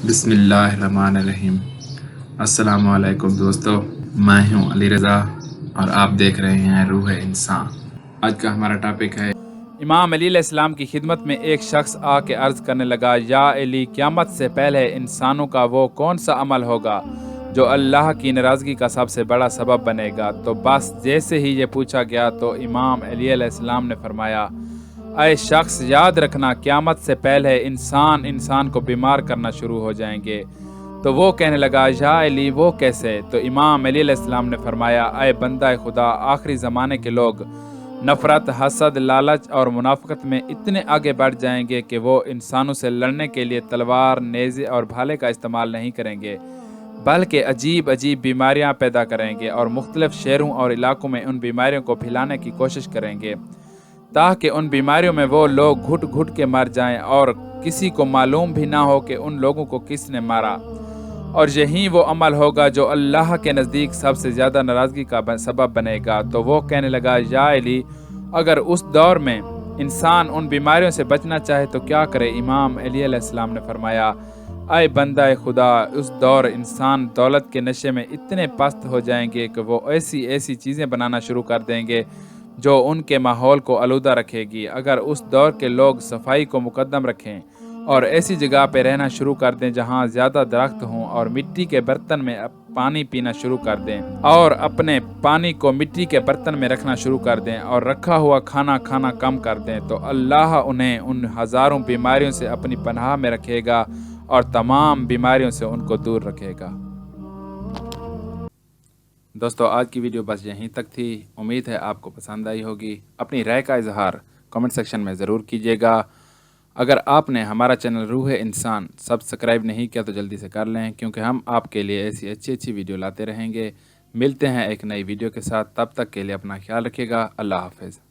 بسم اللہ الرحمن الرحیم۔ السلام علیکم دوستو، میں ہوں علی رضا اور آپ دیکھ رہے ہیں روح انسان۔ آج کا ہمارا ٹاپک ہے امام علی علیہ السلام کی خدمت میں ایک شخص آ کے عرض کرنے لگا، یا علی، قیامت سے پہلے انسانوں کا وہ کون سا عمل ہوگا جو اللہ کی ناراضگی کا سب سے بڑا سبب بنے گا؟ تو بس جیسے ہی یہ پوچھا گیا تو امام علی علیہ السلام نے فرمایا، اے شخص، یاد رکھنا قیامت سے پہلے انسان کو بیمار کرنا شروع ہو جائیں گے۔ تو وہ کہنے لگا، یا علی، وہ کیسے؟ تو امام علی علیہ السلام نے فرمایا، اے بندہ خدا، آخری زمانے کے لوگ نفرت، حسد، لالچ اور منافقت میں اتنے آگے بڑھ جائیں گے کہ وہ انسانوں سے لڑنے کے لیے تلوار، نیزے اور بھالے کا استعمال نہیں کریں گے، بلکہ عجیب بیماریاں پیدا کریں گے اور مختلف شہروں اور علاقوں میں ان بیماریوں کو پھیلانے کی کوشش کریں گے تاکہ ان بیماریوں میں وہ لوگ گھٹ گھٹ کے مر جائیں اور کسی کو معلوم بھی نہ ہو کہ ان لوگوں کو کس نے مارا۔ اور یہی وہ عمل ہوگا جو اللہ کے نزدیک سب سے زیادہ ناراضگی کا سبب بنے گا۔ تو وہ کہنے لگا، یا علی، اگر اس دور میں انسان ان بیماریوں سے بچنا چاہے تو کیا کرے؟ امام علی علیہ السلام نے فرمایا، اے بندہ خدا، اس دور انسان دولت کے نشے میں اتنے پست ہو جائیں گے کہ وہ ایسی چیزیں بنانا شروع کر دیں گے جو ان کے ماحول کو آلودہ رکھے گی۔ اگر اس دور کے لوگ صفائی کو مقدم رکھیں اور ایسی جگہ پہ رہنا شروع کر دیں جہاں زیادہ درخت ہوں اور مٹی کے برتن میں پانی پینا شروع کر دیں اور اپنے پانی کو مٹی کے برتن میں رکھنا شروع کر دیں اور رکھا ہوا کھانا کم کر دیں، تو اللہ انہیں ان ہزاروں بیماریوں سے اپنی پناہ میں رکھے گا اور تمام بیماریوں سے ان کو دور رکھے گا۔ دوستو، آج کی ویڈیو بس یہیں تک تھی۔ امید ہے آپ کو پسند آئی ہوگی۔ اپنی رائے کا اظہار کمنٹ سیکشن میں ضرور کیجیے گا۔ اگر آپ نے ہمارا چینل روح انسان سبسکرائب نہیں کیا تو جلدی سے کر لیں، کیونکہ ہم آپ کے لیے ایسی اچھی ویڈیو لاتے رہیں گے۔ ملتے ہیں ایک نئی ویڈیو کے ساتھ، تب تک کے لیے اپنا خیال رکھیے گا۔ اللہ حافظ۔